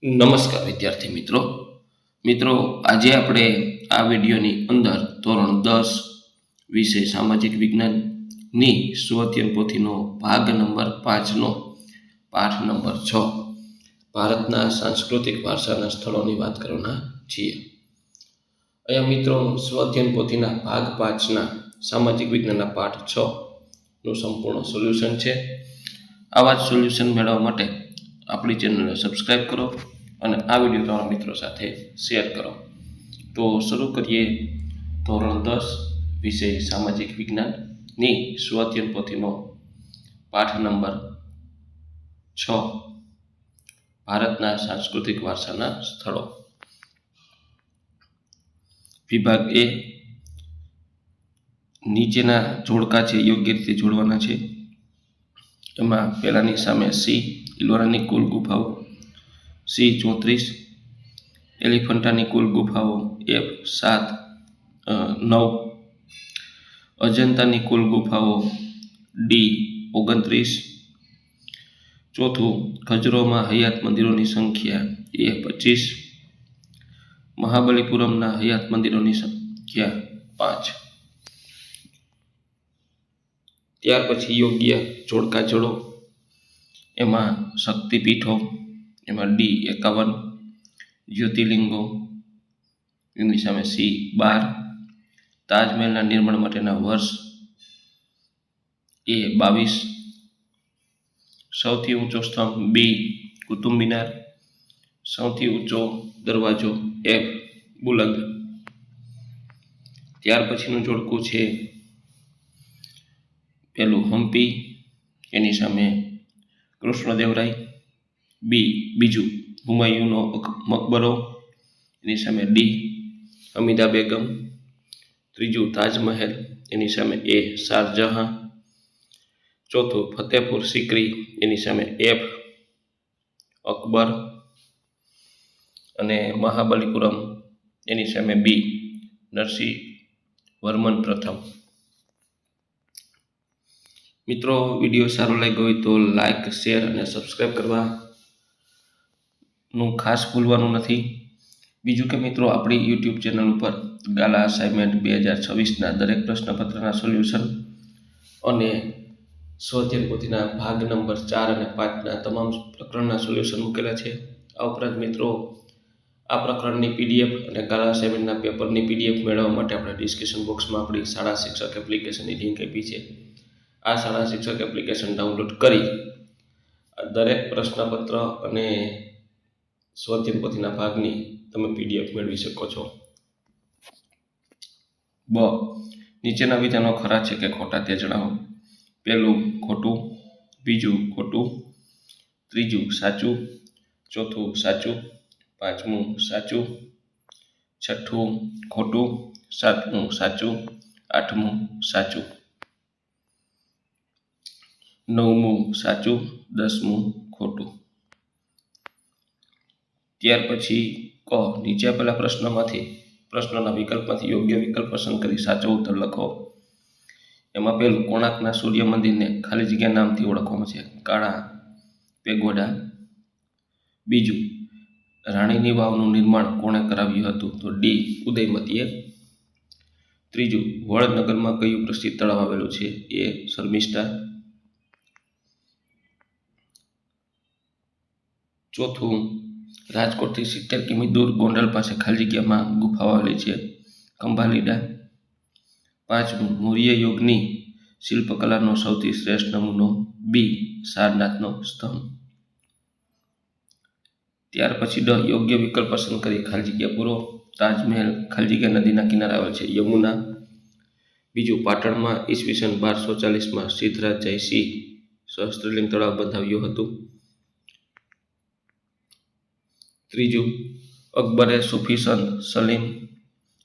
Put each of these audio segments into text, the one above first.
નમસ્કાર વિદ્યાર્થી મિત્રો આજે આપણે આ વિડીયોની અંદર ધોરણ 10 વિષય સામાજિક વિજ્ઞાનની સ્વઅધ્યયન પોથીનો ભાગ નંબર 5 નો પાઠ નંબર 6 ભારતના સાંસ્કૃતિક વારસાના સ્થળોની વાત કરવાના છીએ। અહીંયા મિત્રો સ્વઅધ્યયન પોથીના ભાગ 5ના સામાજિક વિજ્ઞાનના પાઠ 6 નું સંપૂર્ણ સોલ્યુશન છે। આવા જ સોલ્યુશન મેળવવા માટે આપણી ચેનલને સબસ્ક્રાઇબ કરો અને આ વિડીયો તમારા મિત્રો સાથે શેર કરો। તો શરૂ કરીએ ધોરણ 10 વિષય સામાજિક વિજ્ઞાનની સ્વઅધ્યયન પોથીનો પાઠ નંબર 6 ભારતના સાંસ્કૃતિક વારસાના સ્થળો। વિભાગ એ નીચેના જોડકા છે યોગ્ય રીતે જોડવાના છે। એમાં પહેલાની સામે સી ઇલોરાની કુલ ગુફાઓ સી 34, એલિફન્ટાની કુલ ગુફાઓ F 9, અજંતાની કુલ ગુફાઓ D 29, ચોથું ખજરોમાં હયાત મંદિરોની સંખ્યા એ 25, મહાબલીપુરમના હયાત મંદિરોની સંખ્યા 5। ત્યાર પછી યોગ્ય જોડકા જોડો। એમાં શક્તિપીઠો એમાં D 51, જ્યોતિર્લિંગો એની સામે સી 12, તાજમહેલના નિર્માણ માટેના વર્ષ એ 22, સૌથી ઊંચો સ્તંભ બી કુતુબ મિનાર, સૌથી ઊંચો દરવાજો F બુલંદ। ત્યાર પછીનું જોડકું છે પેલું હમ્પી એની સામે કૃષ્ણદેવરાય, બીજું હુમાયુનો મકબરો એની સામે D હમીદા બેગમ, ત્રીજું તાજમહેલ એની સામે A શારજહાં, ચોથું ફતેહપુર સિકરી એની સામે F અકબર અને મહાબલીપુરમ એની સામે B નરસિંહ વર્મન પ્રથમ। મિત્રો વિડીયો સારો લાગ્યો હોય તો લાઈક શેર અને સબસ્ક્રાઈબ કરવાનું ખાસ ભૂલવાનું નથી। બીજું કે મિત્રો આપણી યુટ્યુબ ચેનલ ઉપર ગાલા અસાઇનમેન્ટ 2026ના દરેક પ્રશ્નપત્રના સોલ્યુશન અને સ્વઅધ્યયન પોથીના ભાગ નંબર 4 અને 5ના તમામ પ્રકરણના સોલ્યુશન મૂકેલા છે। આ ઉપરાંત મિત્રો આ પ્રકરણની PDF અને ગાલા અસાઇનમેન્ટના પેપરની PDF મેળવવા માટે આપણે ડિસ્ક્રિપ્શન બોક્સમાં આપણી શાળા શિક્ષક એપ્લિકેશનની લિંક આપી છે। આ શાળા શિક્ષક એપ્લિકેશન ડાઉનલોડ કરી દરેક પ્રશ્નપત્ર અને સ્વઅધ્યયન પોથીના ભાગની તમે PDF મેળવી શકો છો। બ નીચેના વિધાનો ખરા છે કે ખોટા તે જણાવો। પહેલું ખોટું, બીજું ખોટું, ત્રીજું સાચું, ચોથું સાચું, પાંચમું સાચું, છઠ્ઠું ખોટું, સાતમું સાચું, આઠમું સાચું, નવમું સાચું, 10મું ખોટું। ત્યાર પછી ક નીચે આપેલા પ્રશ્નોના વિકલ્પમાંથી યોગ્ય વિકલ્પ પસંદ કરી સાચો ઉત્તર લખો। એમાં પહેલું કોણાર્કના સૂર્ય મંદિરને ખાલી જગ્યા નામથી ઓળખવામાં છે કાળા પેગોડા। બીજું રાણીની વાવનું નિર્માણ કોણે કરાવ્યું હતું તો D ઉદયમતીએ। ત્રીજું વડનગરમાં કયું પ્રસિદ્ધ તળાવ આવેલું છે એ શર્મિષ્ઠા। ચોથું રાજકોટથી 70 કિમી દૂર ગોંડલ પાસે ખાલી જગ્યામાં ગુફાઓ આવેલી છે ખંભાલીડા। પાંચમું મૌર્ય યુગની શિલ્પકલાનો સૌથી શ્રેષ્ઠ નમૂનો B સારનાથનો સ્તંભ। ત્યાર પછી ડ યોગ્ય વિકલ્પ પસંદ કરી ખાલી જગ્યા પૂરો। તાજમહેલ ખાલી જગ્યા નદીના કિનારે આવેલ છે યમુના। બીજું પાટણમાં ઈસવીસન 1240માં સિદ્ધરાજ જયસિંહ સહસ્ત્રલિંગ તળાવ બંધાવ્યું હતું। ત્રીજું અકબરે સૂફી સંત સલીમ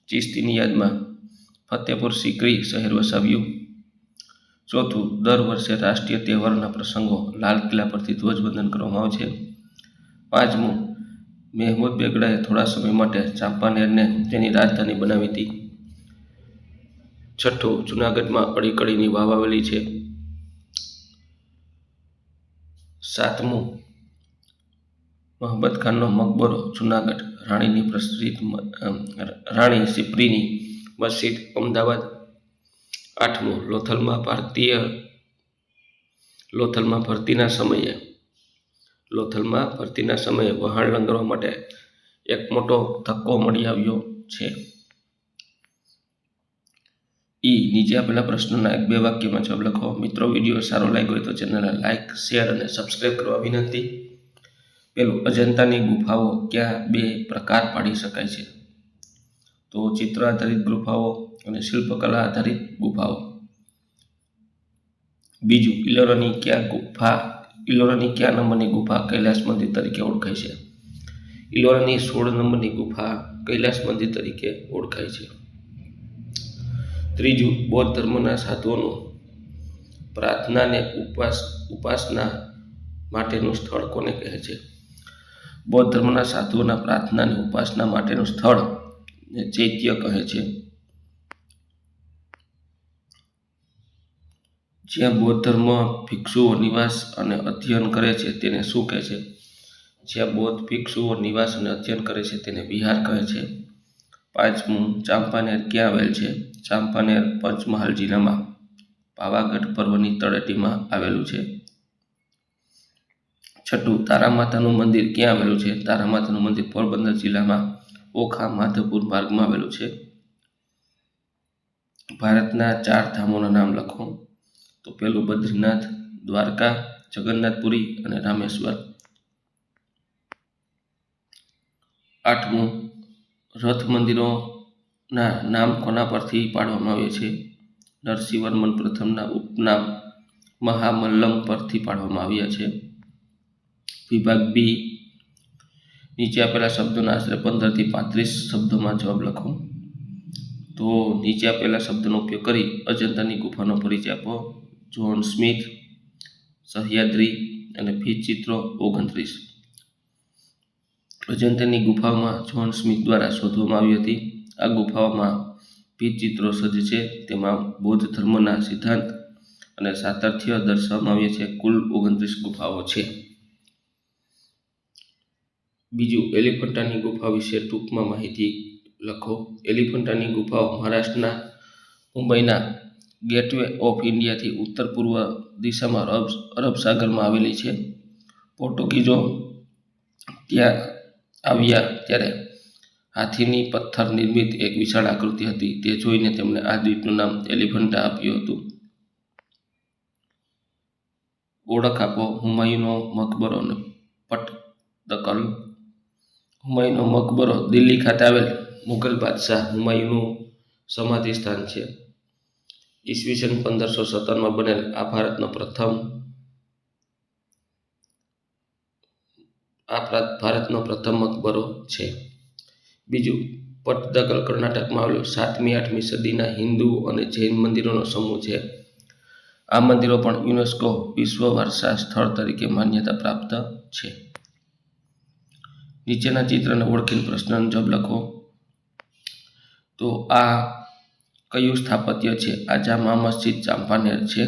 ચિશ્તીની યાદમાં ફતેહપુર સિકરી શહેર વસાવ્યું। ચોથું દર વર્ષે રાષ્ટ્રીય તહેવારોના પ્રસંગો લાલ કિલ્લા પરથી ધ્વજવંદન કરવામાં આવે છે। પાંચમું મહેમૂદ બેગડાએ થોડા સમય માટે ચાંપાનેરને તેની રાજધાની બનાવી હતી। છઠ્ઠું જૂનાગઢમાં અડીકડીની વાવ આવેલી છે। સાતમું મહબત ખાનનો મકબરો જુનાગઢ, રાણીની પ્રસિદ્ધ રાણી સિપ્રીની મસ્જિદ અમદાવાદ. 8મું, લોથલમાં ભરતીના સમયે વહાણ લંગરવા માટે એક મોટો ધક્કો મળી આવ્યો છે. નીચે આપેલા પ્રશ્નોના 1-2 વાક્યમાં જવાબ લખો. મિત્રો, વિડીયો સારો લાગ્યો હોય તો ચેનલને લાઇક, શેર અને સબસ્ક્રાઈબ કરવા વિનંતી. પેલું, અજંતાની ગુફાઓ ક્યાં 2 પ્રકાર પાડી શકાય છે? તો ચિત્ર આધારિત ગુફાઓ અને શિલ્પકલા આધારિત ગુફાઓ. બીજું, ઇલોરાની કયા નંબરની ગુફા કૈલાસ મંદિર તરીકે ઓળખાય છે? ઇલોરાની 16 નંબરની ગુફા કૈલાસ મંદિર તરીકે ઓળખાય છે. ત્રીજું, બૌદ્ધ ધર્મના સાધુઓનું પ્રાર્થના અને ઉપાસના માટેનું સ્થળ કોને કહે છે? બૌદ્ધ ધર્મના સાધુઓના પ્રાર્થના અને ઉપાસના માટેનું સ્થળ ચૈત્ય કહે છે. જ્યાં બૌદ્ધ ધર્મ ભિક્ષુઓ નિવાસ અને અધ્યયન કરે છે તેને શું કહે છે? જ્યાં બૌદ્ધ ભિક્ષુઓ નિવાસ અને અધ્યયન કરે છે તેને વિહાર કહે છે. 5મું, ચાંપાનેર ક્યાં આવેલ છે? ચાંપાનેર પંચમહાલ જિલ્લામાં પાવાગઢ પર્વતની તળેટીમાં આવેલું છે. 6, તારામાતાનું મંદિર ક્યાં આવેલું છે? તારામાતાનું મંદિર પોરબંદર જિલ્લામાં ઓખા માધવપુર માર્ગમાં આવેલું છે. ભારતના 4 ધામોના નામ લખો. તો પેલું, બદ્રીનાથ, દ્વારકા, જગન્નાથપુરી અને રામેશ્વર. 8મું, રથ મંદિરોના નામ કોના પરથી પાડવામાં આવ્યા છે? નરસિંહવર્મન પ્રથમના ઉપનામ મહામલ્લમ પરથી પાડવામાં આવ્યા છે. વિભાગ બી, નીચે આપેલા શબ્દોના આશરે 15 થી 35 શબ્દોમાં જવાબ લખો. તો નીચે આપેલા શબ્દોનો ઉપયોગ કરી અજંતાની ગુફાનો પરિચય આપો. જ્હોન સ્મિથ, સહ્યાદ્રી અને ભીંતચિત્રો 29. અજંતાની ગુફાઓમાં જ્હોન સ્મિથ દ્વારા શોધવામાં આવી હતી. આ ગુફાઓમાં ભીંતચિત્રો સજ્જ છે. તેમાં બૌદ્ધ ધર્મના સિદ્ધાંત અને સાતત્ય દર્શાવવામાં આવ્યા છે. કુલ 29 ગુફાઓ છે. બીજું, એલિફન્ટાની ગુફા વિશે ટૂંકમાં માહિતી લખો. એલિફન્ટાની ગુફાઓ મહારાષ્ટ્રના મુંબઈના ગેટવે ઓફ ઇન્ડિયાથી ઉત્તર પૂર્વ દિશામાં અરબ સાગરમાં આવેલી છે. પોર્ટુગીઝો ત્યાં આવ્યા ત્યારે હાથીની પથ્થર નિર્મિત એક વિશાળ આકૃતિ હતી. તે જોઈને તેમણે આ દ્વીપનું નામ એલિફન્ટા આપ્યું હતું. ઓળખ આપો. હુમાયુનો મકબરો અને પટ્ટદકલ. હુમાયુનો મકબરો દિલ્હી ખાતે આવેલ મુઘલ બાદશાહ હુમાયુનું સમાધિ સ્થાન છે. ઈસવીસન 1517માં બનેલ આ ભારતનો પ્રથમ મકબરો છે. બીજું, પટ્ટદકલ કર્ણાટકમાં આવેલું 7મી-8મી સદીના હિન્દુ અને જૈન મંદિરોનો સમૂહ છે. આ મંદિરો પણ યુનેસ્કો વિશ્વ વારસા સ્થળ તરીકે માન્યતા પ્રાપ્ત છે. નીચેના ચિત્રને ઓળખીને પ્રશ્નનો જવાબ લખો. તો આ કયું સ્થાપત્ય છે? આ જામા મસ્જિદ ચાંપાનેર છે.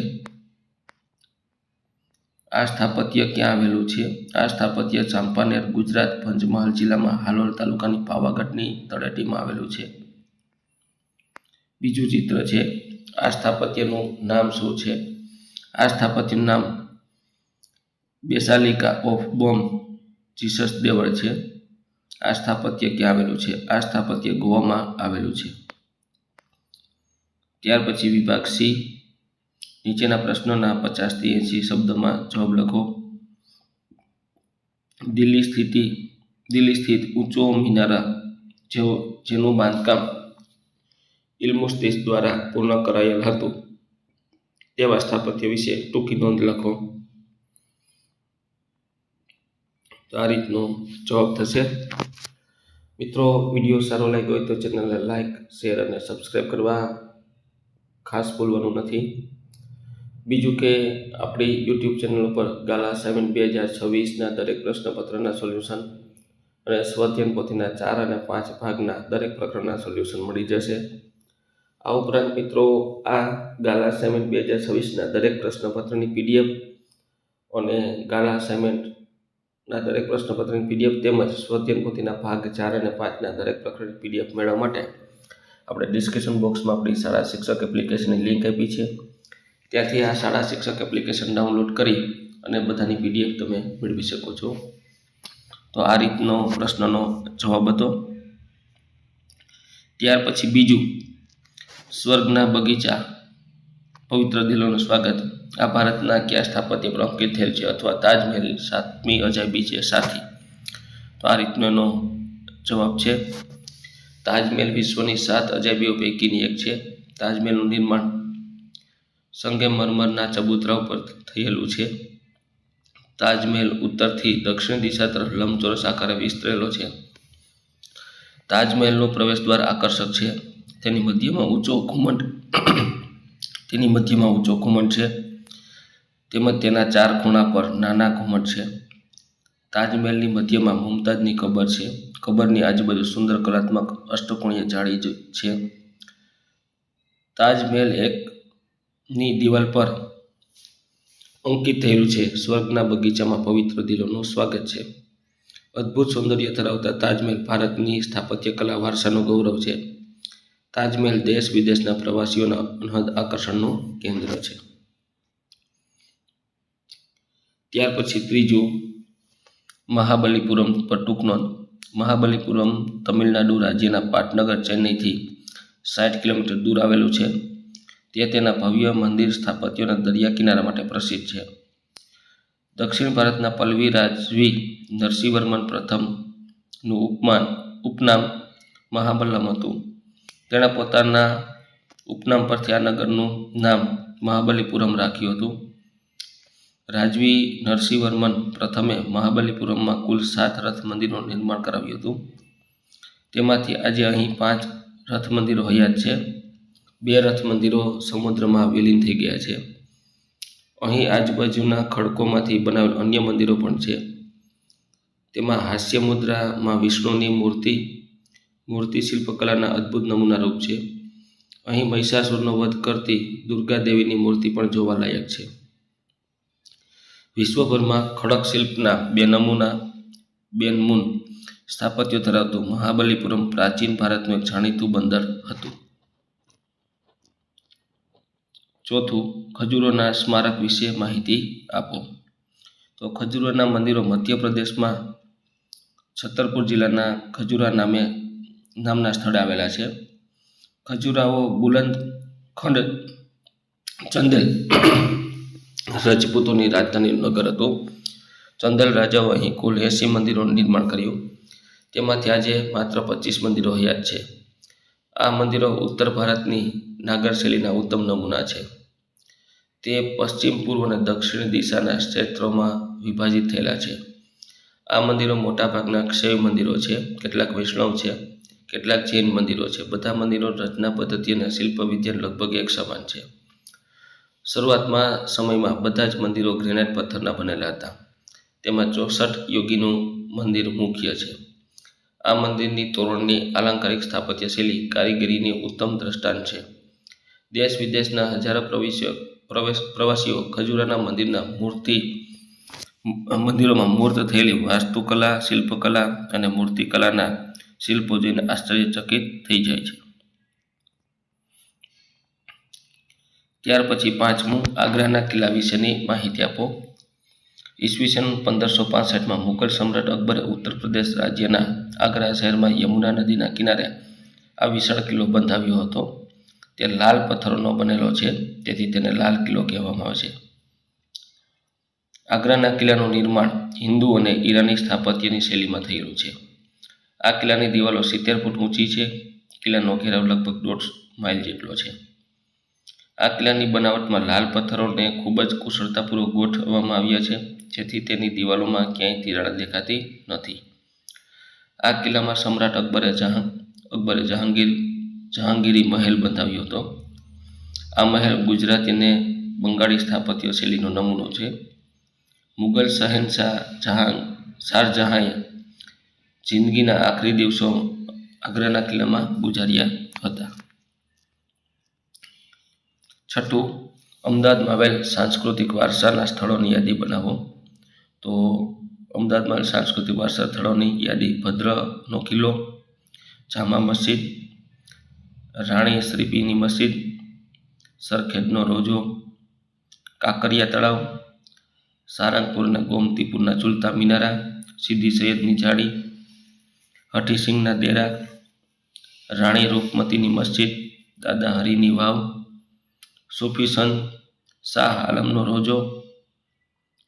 આ સ્થાપત્ય ક્યાં આવેલું છે? આ સ્થાપત્ય ચાંપાનેર, ગુજરાત, પંચમહાલ જિલ્લામાં હાલોલ તાલુકાની પાવાગઢની તળેટીમાં આવેલું છે. બીજું ચિત્ર છે. આ સ્થાપત્યનું નામ શું છે? આ સ્થાપત્યનું નામ બેસાલિકા ઓફ બોમ જીસસ દેવળ છે. આ સ્થાપત્ય ક્યાં આવેલું છે? આ સ્થાપત્ય ગોવામાં આવેલું છે. ત્યાર પછી વિભાગ સી, નીચેના પ્રશ્નોના 50 થી 80 શબ્દોમાં જવાબ લખો. દિલ્હી સ્થિત ઊંચો મિનારા જેનું બાંધકામ ઇલ્તુત્મિશ દ્વારા પૂર્ણ કરાયેલ હતું તેવા સ્થાપત્ય વિશે ટૂંકી નોંધ લખો. તો આ રીતનો જવાબ થશે. મિત્રો, વિડીયો સારો લાગ્યો હોય તો ચેનલને લાઇક, શેર અને સબસ્ક્રાઈબ કરવા ખાસ ભૂલવાનું નથી. બીજું કે આપણી યુટ્યુબ ચેનલ ઉપર ગાલા અસાઇનમેન્ટ 2026ના દરેક પ્રશ્નપત્રના સોલ્યુશન અને સ્વધ્યન પોથીના 4 અને 5 ભાગના દરેક પ્રકરણના સોલ્યુશન મળી જશે. આ ઉપરાંત મિત્રો, આ ગાલા અસાઇનમેન્ટ 2026ના દરેક પ્રશ્નપત્રની PDF અને ગાલા અસાઇનમેન્ટ ના દરેક પ્રશ્નપત્રની પીડીએફ તેમજ સ્વધ્યન પોથીના ભાગ 4 અને 5ના દરેક પ્રકરણની પીડીએફ મેળવવા માટે આપણે ડિસ્ક્રિપ્શન બોક્સમાં આપણી શાળા શિક્ષક એપ્લિકેશનની લિંક આપી છે. ત્યાંથી આ શાળા શિક્ષક એપ્લિકેશન ડાઉનલોડ કરી અને બધાની પીડીએફ તમે મેળવી શકો છો. તો આ રીતનો પ્રશ્નનો જવાબ હતો. ત્યાર પછી બીજું, સ્વર્ગના બગીચા પવિત્ર દિલોનું સ્વાગત આ ભારતના કયા સ્થાપત્ય પર અંકિત થયેલ છે અથવા તાજમહેલ 7મી અજાયબી છે સાથી? તો આ રીતનો એનો જવાબ છે. તાજમહેલ વિશ્વની 7 અજાયબીઓ પૈકીની એક છે. તાજમહેલનું નિર્માણ સંગમરમરના ચબૂતરા ઉપર થયેલું છે. તાજમહેલ ઉત્તરથી દક્ષિણ દિશા તરફ લંબચોરસ આકારે વિસ્તરેલો છે. તાજમહેલનું પ્રવેશ દ્વાર આકર્ષક છે. તેની મધ્યમાં ઊંચો ઘુમટ છે તેમજ તેના 4 ખૂણા પર નાના ઘુમટ છે. તાજમહેલની મધ્યમાં મુમતાજની કબર છે. કબરની આજુબાજુ સુંદર કલાત્મક અષ્ટકોણીય જાળી છે. તાજમહેલ ની દિવાલ પર અંકિત થયેલું છે, સ્વર્ગના બગીચામાં પવિત્ર દિલોનું સ્વાગત છે. અદ્ભુત સૌંદર્ય ધરાવતા તાજમહેલ ભારતની સ્થાપત્ય કલા વારસાનું ગૌરવ છે. તાજમહેલ દેશ વિદેશના પ્રવાસીઓના અનહદ આકર્ષણનું કેન્દ્ર છે. ત્યાર પછી ત્રીજું, મહાબલીપુરમ પર ટૂંક નોંધ. મહાબલીપુરમ તમિલનાડુ રાજ્યના પાટનગર ચેન્નઈથી 60 કિલોમીટર દૂર આવેલું છે. તે તેના ભવ્ય મંદિર સ્થાપત્યોના દરિયા કિનારા માટે પ્રસિદ્ધ છે. દક્ષિણ ભારતના પલ્લવી રાજવી નરસિંહવર્મન પ્રથમનું ઉપનામ મહાબલ્લમ હતું. તેણે પોતાના ઉપનામ પરથી આ નગરનું નામ મહાબલીપુરમ રાખ્યું હતું. રાજવી નરસિંહવર્મન પ્રથમે મહાબલીપુરમમાં કુલ 7 રથ મંદિરોનું નિર્માણ કરાવ્યું હતું. તેમાંથી આજે અહીં 5 રથ મંદિરો હયાત છે. 2 રથ મંદિરો સમુદ્રમાં વિલીન થઈ ગયા છે. અહીં આજુબાજુના ખડકોમાંથી બનાવેલ અન્ય મંદિરો પણ છે. તેમાં હાસ્ય મુદ્રામાં વિષ્ણુની મૂર્તિ શિલ્પકલાના અદ્ભુત નમૂના રૂપ છે. અહીં મહિષાસુરનો વધ કરતી દુર્ગા દેવીની મૂર્તિ પણ જોવાલાયક છે. વિશ્વભરમાં ખડક શિલ્પના 2 નમૂના બેનમૂન સ્થાપત્યો ધરાવતું મહાબલીપુરમ પ્રાચીન ભારતનું એક જાણીતું બંદર હતું. ચોથું, ખજૂરોના સ્મારક વિશે માહિતી આપો. તો ખજૂરોના મંદિરો મધ્યપ્રદેશમાં છતરપુર જિલ્લાના ખજૂરા નામના સ્થળે આવેલા છે. ખજૂરાઓ બુલંદખંડ ચંદેલ રજપૂતોની રાજધાનીનું નગર હતું. ચંદેલ રાજાઓ અહીં કુલ 80 મંદિરોનું નિર્માણ કર્યું. તેમાંથી આજે માત્ર 25 મંદિરો હયાત છે. આ મંદિરો ઉત્તર ભારતની નાગર શૈલીના ઉત્તમ નમૂના છે. તે પશ્ચિમ, પૂર્વ અને દક્ષિણ દિશાના ક્ષેત્રોમાં વિભાજિત થયેલા છે. આ મંદિરો મોટાભાગના શૈવ મંદિરો છે, કેટલાક વૈષ્ણવ છે, કેટલાક જૈન મંદિરો છે. બધા મંદિરો રચના પદ્ધતિ અને શિલ્પ વિદ્યા લગભગ એક સમાન છે. શરૂઆતમાં સમયમાં બધા જ મંદિરો ગ્રેનાઇટ પથ્થરના બનેલા હતા. તેમાં 64 યોગીનું મંદિર મુખ્ય છે. આ મંદિરની તોરણની આલંકારિક સ્થાપત્ય શૈલી કારીગરીની ઉત્તમ દ્રષ્ટાંત છે. દેશ વિદેશના હજારો પ્રવાસીઓ ખજૂરાના મંદિરોમાં મૂર્ત થયેલી વાસ્તુકલા, શિલ્પકલા અને મૂર્તિકલાના શિલ્પો જોઈને આશ્ચર્યચકિત થઈ જાય છે. ત્યાર પછી 5મું, આગ્રાના કિલ્લા વિશેની માહિતી આપો. ઈસવીસન 1565માં મુઘલ સમ્રાટ અકબરે ઉત્તર પ્રદેશ રાજ્યના આગ્રા શહેરમાં યમુના નદીના કિનારે આ વિશાળ કિલ્લો બંધાવ્યો હતો. તે લાલ પથ્થરોનો બનેલો છે, તેથી તેને લાલ કિલ્લો કહેવામાં આવે છે. આગ્રાના કિલ્લાનું નિર્માણ હિન્દુ અને ઈરાની સ્થાપત્યની શૈલીમાં થયેલું છે. આ કિલ્લાની દિવાલો 70 ફૂટ ઊંચી છે. કિલ્લાનો ઘેરાવ લગભગ 1.5 માઇલ જેટલો છે. આ કિલ્લાની બનાવટમાં લાલ પથ્થરોને ખૂબ જ કુશળતાપૂર્વક ગોઠવવામાં આવ્યા છે, જેથી તેની દિવાલોમાં ક્યાંય તિરાડ દેખાતી નથી. આ કિલ્લામાં સમ્રાટ અકબરે જહાંગીરી મહેલ બંધાવ્યો હતો. આ મહેલ ગુજરાતી અને બંગાળી સ્થાપત્ય શૈલીનો નમૂનો છે. મુઘલ શહેનશાહ શાહજહાંએ જિંદગીના આખરી દિવસો આગ્રાના કિલ્લામાં ગુજાર્યા હતા. છઠ્ઠું, અમદાવાદમાં આવેલ સાંસ્કૃતિક વારસાના સ્થળોની યાદી બનાવો. તો અમદાવાદમાં સાંસ્કૃતિક વારસા સ્થળોની યાદી: ભદ્રનો કિલ્લો, જામા મસ્જિદ, રાણી શ્રીપીની મસ્જિદ, સરખેજનો રોજો, કાંકરિયા તળાવ, સારંગપુર અને ગોમતીપુરના ઝૂલતા મિનારા, સીદી સૈયદની જાળી, હઠીસિંહના દેરા, રાણી રૂપમતીની મસ્જિદ, દાદા હરીની વાવ, સૂફી સંત શાહ આલમનો રોજો,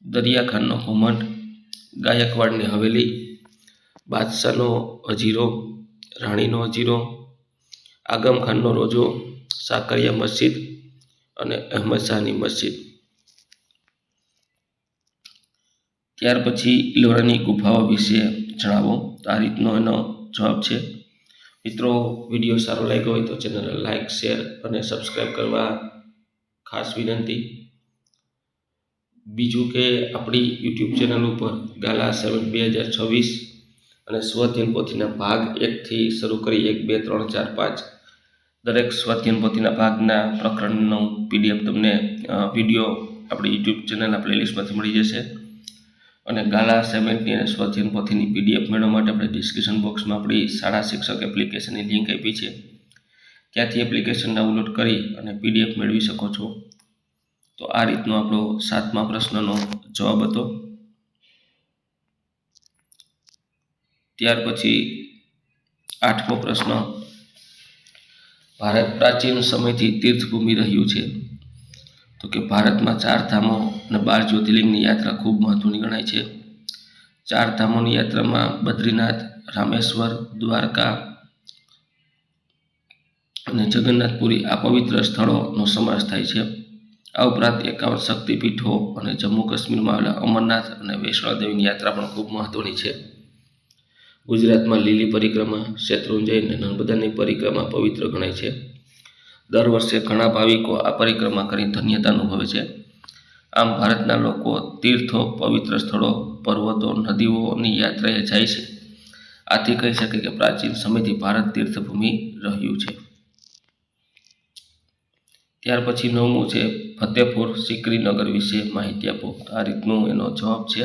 દરિયાખાનનો ઘુમટ, ગાયકવાડની હવેલી, બાદશાહનો હજીરો, રાણીનો હજીરો, આગમખાનનો રોજો, સાકરિયા મસ્જિદ અને અહેમદ શાહની મસ્જિદ. ત્યાર પછી ઇલોરાની ગુફાઓ વિશે જણાવો. આ રીતનો એનો જવાબ છે. મિત્રો, વિડીયો સારો લાગ્યો હોય તો ચેનલને લાઇક, શેર અને સબસ્ક્રાઈબ કરવા ખાસ વિનંતી. બીજું કે આપણી યુટ્યુબ ચેનલ ઉપર ગાલા 7 2026 અને સ્વઅધ્યયન પોથીના ભાગ 1થી શરૂ કરી 1, 2, 3, 4, 5 દરેક સ્વઅધ્યયન પોથીના ભાગના પ્રકરણનો PDF તમને વિડીયો આપણી યુટ્યુબ ચેનલના પ્લેલિસ્ટમાંથી મળી જશે. અને ગાલા 7ની અને સ્વઅધ્યયન પોથીની PDF મેળવવા માટે આપણે ડિસ્ક્રિપ્શન બોક્સમાં આપણી શાળા શિક્ષક એપ્લિકેશનની લિંક આપી છે. ત્યાંથી એપ્લિકેશન ડાઉનલોડ કરી અને PDF મેળવી શકો છો. તો આ રીતનો આપણો 7મા પ્રશ્નનો જવાબ હતો. ત્યાર પછી 8મો પ્રશ્ન: ભારત પ્રાચીન સમયથી તીર્થભૂમિ રહ્યું છે. તો કે ભારતમાં 4 ધામો અને 12 જ્યોતિર્લિંગની યાત્રા ખૂબ મહત્વની ગણાય છે. 4 ધામોની યાત્રામાં બદ્રીનાથ, રામેશ્વર, દ્વારકા અને જગન્નાથપુરી આ પવિત્ર સ્થળોનો સમાવેશ થાય છે. આ ઉપરાંત 51 શક્તિપીઠો અને જમ્મુ કાશ્મીરમાં આવેલા અમરનાથ અને વૈષ્ણોદેવીની યાત્રા પણ ખૂબ મહત્વની છે. ગુજરાતમાં લીલી પરિક્રમા, શેત્રુંજય અને નર્મદાની પરિક્રમા પવિત્ર ગણાય છે. દર વર્ષે ઘણા ભાવિકો આ પરિક્રમા કરી ધન્યતા અનુભવે છે. આમ ભારતના લોકો તીર્થો, પવિત્ર સ્થળો, પર્વતો, નદીઓની યાત્રાએ જાય છે. આથી કહી શકાય કે પ્રાચીન સમયથી ભારત તીર્થભૂમિ રહ્યું છે. ત્યાર પછી 9મું છે ફતેહપુર સિકરી નગર વિશે માહિતી આપો. આ રીતનો એનો જવાબ છે.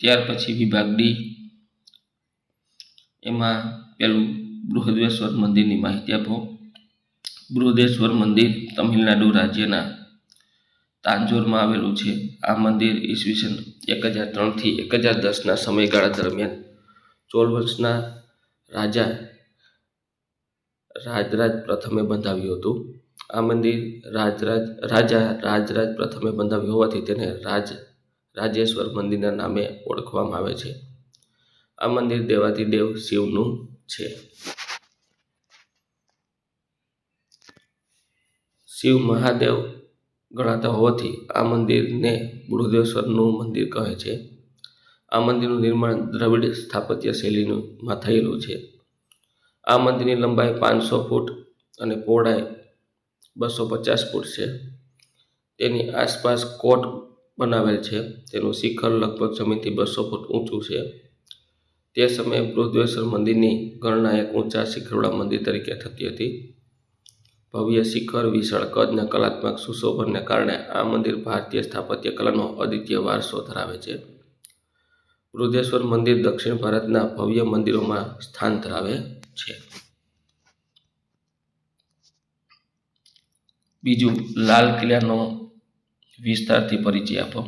ત્યાર પછી વિભાગ ડી, એમાં પેલું બૃહદેશ્વર મંદિરની માહિતી આપો. બૃહદેશ્વર મંદિર તમિલનાડુ રાજ્યના તાંજોરમાં આવેલું છે. આ મંદિર ઈસવીસન 1003થી 1010ના સમયગાળા દરમિયાન ચોલ વંશના રાજા રાજરાજ પ્રથમે બંધાવ્યું હતું. આ મંદિર રાજા રાજરાજ પ્રથમે બંધાવ્યું હોવાથી તેને રાજેશ્વર મંદિરના નામે ઓળખવામાં આવે છે. આ મંદિર દેવાધિદેવ શિવનું છે. શિવ મહાદેવ ગણાતા હોવાથી આ મંદિરને બૃહદેશ્વરનું મંદિર કહે છે. આ મંદિરનું નિર્માણ દ્રવિડ સ્થાપત્ય શૈલીમાં થયેલું છે. આ મંદિરની લંબાઈ 500 ફૂટ અને પહોળાઈ 250 ફૂટ છે. તેની આસપાસ કોટ બનાવેલ છે. તેનું શિખર લગભગ જમીનથી 200 ફૂટ ઊંચું છે. તે સમયે બૃહદેશ્વર મંદિરની ગણના એક ઊંચા શિખરવાળા મંદિર તરીકે થતી હતી. ભવ્ય શિખર, વિશાળ કદ અને કલાત્મક સુશોભનને કારણે આ મંદિર ભારતીય સ્થાપત્ય કલાનો અદ્વિતીય વારસો ધરાવે છે. બૃહદેશ્વર મંદિર દક્ષિણ ભારતના ભવ્ય મંદિરોમાં સ્થાન ધરાવે છે. બીજું, લાલ કિલ્લાનો વિસ્તારથી પરિચય આપો.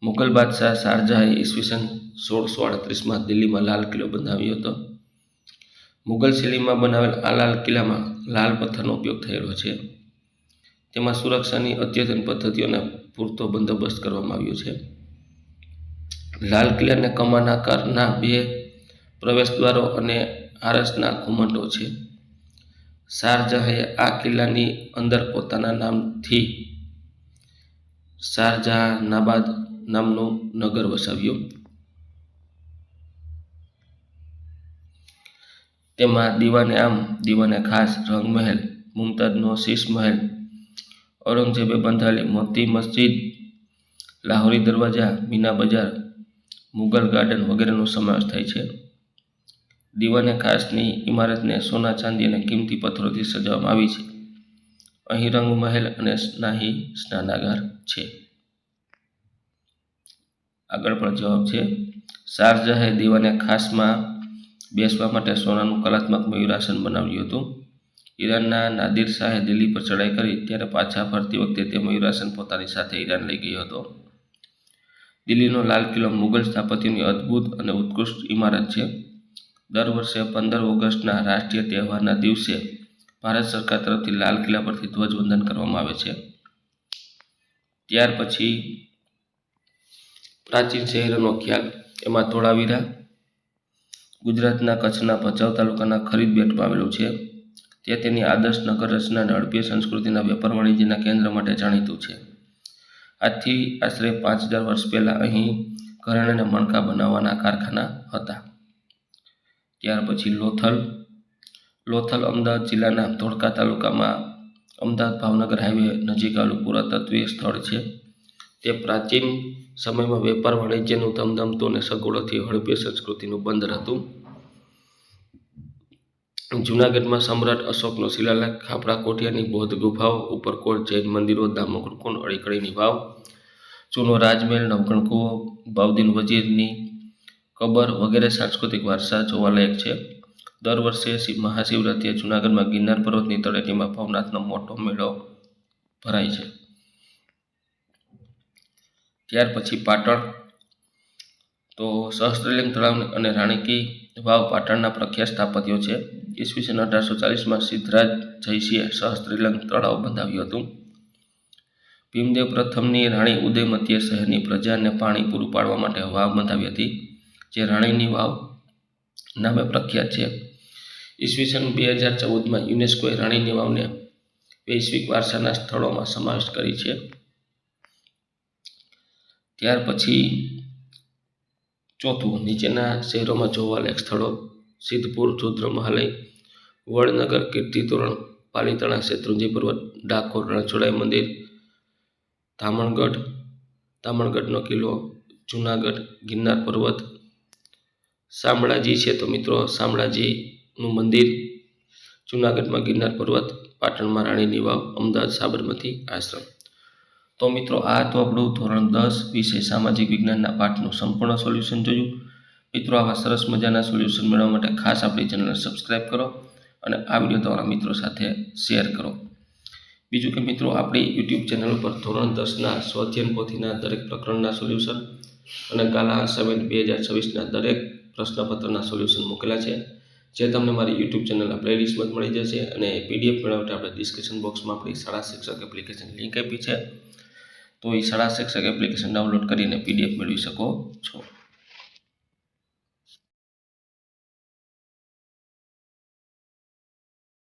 મુઘલ બાદશાહ શાહજહાંએ ઈસવીસન 1638માં દિલ્હીમાં લાલ કિલ્લો બંધાવ્યો હતો. મુઘલ શૈલીમાં બનાવેલ આ લાલ કિલ્લામાં લાલ પથ્થરનો ઉપયોગ થયેલો છે. તેમાં સુરક્ષાની અદ્યતન પદ્ધતિઓનો પૂરતો બંદોબસ્ત કરવામાં આવ્યો છે. લાલ કિલ્લાને કમાન આકારના 2 પ્રવેશદ્વારો અને આરસના ઘુમટો છે. શાહજહાંએ આ કિલ્લાની અંદર પોતાના નામથી શાહજહાનાબાદ નામનું નગર વસાવ્યું. તેમાં દીવાને આમ, દીવાને ખાસ, રંગમહેલ મુમતાઝનો શીશ મહેલ, ઔરંગઝેબે બંધાવેલી મોતી મસ્જિદ, લાહોરી દરવાજા, મીના બજાર, મુગલ ગાર્ડન વગેરેનો સમાવેશ થાય છે. દીવાને ખાસની ઇમારતને સોના, ચાંદી અને કિંમતી પથ્થરોથી સજાવવામાં આવી છે. અહીં રંગ મહેલ અને શાહી સ્નાનાગાર છે. આગળ પણ જવાબ છે. શારજહાએ દીવાને ખાસમાં બેસવા માટે સોનાનું કલાત્મક મયુરાસન બનાવ્યું હતું. ઈરાનના નાદિર શાહે દિલ્હી પર ચડાઈ કરી ત્યારે પાછા ફરતી વખતે તે મયુરાસન પોતાની સાથે ઈરાન લઈ ગયો હતો. દિલ્હીનો લાલ કિલ્લો મુગલ સ્થાપત્યની અદ્ભુત અને ઉત્કૃષ્ટ ઇમારત છે. દર વર્ષે 15 ઓગસ્ટના રાષ્ટ્રીય તહેવારના દિવસે ભારત સરકાર તરફથી લાલ કિલ્લા પરથી ધ્વજવંદન કરવામાં આવે છે. ત્યાર પછી પ્રાચીન શહેરોનો ખ્યાલ, એમાં ધોળાવીરા ગુજરાતના કચ્છના ભચાઉ તાલુકાના ખરીદ બેટમાં આવેલું છે. તે તેની આદર્શ નગર રચના અને અળપીય સંસ્કૃતિના વેપાર વાણિજ્યના કેન્દ્ર માટે જાણીતું છે. આજથી આશરે 5000 વર્ષ પહેલાં અહીં ઘરેણાં અને મણકા બનાવવાના કારખાના હતા. ત્યાર પછી લોથલ અમદાવાદ જિલ્લાના ધોળકા તાલુકામાં અમદાવાદ ભાવનગર હાઈવે નજીક આવેલું પુરાતત્વીય સ્થળ છે. તે પ્રાચીન સમયમાં વેપાર વાણિજ્યનું ધમધમતું અને સગવડોથી હડપીય સંસ્કૃતિનું બંદર હતું. જૂનાગઢમાં સમ્રાટ અશોકનો શિલાલેખ, ખાપરા કોઠિયાની બૌદ્ધ ગુફાઓ, ઉપરકોટ જૈન મંદિરો, દામોગરકુંડ, અડીકડીની વાવ, જૂનો રાજમહેલ, નવગણ કૂવો, બાઉદ્દીન વજીરની કબર વગેરે સાંસ્કૃતિક વારસા જોવાલાયક છે. દર વર્ષે મહાશિવરાત્રિએ જૂનાગઢમાં ગિરનાર પર્વતની તળેટીમાં ભવનાથનો મોટો મેળો ભરાય છે. ત્યાર પછી પાટણ, તો સહસ્ત્રલિંગ તળાવ અને રાણીકી વાવ પાટણના પ્રખ્યાત સ્થાપત્યો છે. ઈસવીસન 1840માં સિદ્ધરાજ જયસિંહે સહસ્ત્રલિંગ તળાવ બંધાવ્યું હતું. ભીમદેવ પ્રથમની રાણી ઉદયમતીએ શહેરની પ્રજાને પાણી પૂરું પાડવા માટે વાવ બંધાવી હતી, જે રાણીની વાવ નામે પ્રખ્યાત છે. ઈસવીસન 2014માં યુનેસ્કોએ રાણીની વાવને વૈશ્વિક વારસાના સ્થળોમાં સમાવેશ કરી છે. ત્યાર પછી ચોથું, નીચેના શહેરોમાં જોવાલાયક સ્થળો: સિદ્ધપુર, રુદ્રમહાલય, વડનગર, કીર્તિતોરણ, પાલીતાણા, શેત્રુંજી પર્વત, ડાકોર, રણછોડરાય મંદિર, તામણગઢનો કિલ્લો, જૂનાગઢ, ગિરનાર પર્વત, શામળાજી છે તો મિત્રો શામળાજીનું મંદિર, જૂનાગઢમાં ગિરનાર પર્વત, પાટણમાં રાણીની વાવ, અમદાવાદ સાબરમતી આશ્રમ. તો મિત્રો આ તો આપણું ધોરણ 10 વિષય સામાજિક વિજ્ઞાનના પાઠનું સંપૂર્ણ સોલ્યુશન જોયું. મિત્રો આવા સરસ મજાના સોલ્યુશન મેળવવા માટે ખાસ આપણી ચેનલને સબસ્ક્રાઈબ કરો અને આ વિડીયો તમારા મિત્રો સાથે શેર કરો. બીજું કે મિત્રો આપણી યુટ્યુબ ચેનલ પર ધોરણ 10ના સ્વાધ્યાયન પોથીના દરેક પ્રકરણના સોલ્યુશન અને ગાલા અસાઇનમેન્ટ 2026ના દરેક પ્રશ્નપત્રના સોલ્યુશન મૂકેલા છે, જે તમને મારી યુટ્યુબ ચેનલના પ્લેલિસ્ટમાં મળી જશે. અને PDF મેળવવા માટે આપણે ડિસ્ક્રિપ્શન બોક્સમાં આપણી શાળા શિક્ષક એપ્લિકેશન લિંક આપી છે, તો એ શાળા શિક્ષક એપ્લિકેશન ડાઉનલોડ કરીને PDF મેળવી શકો છો.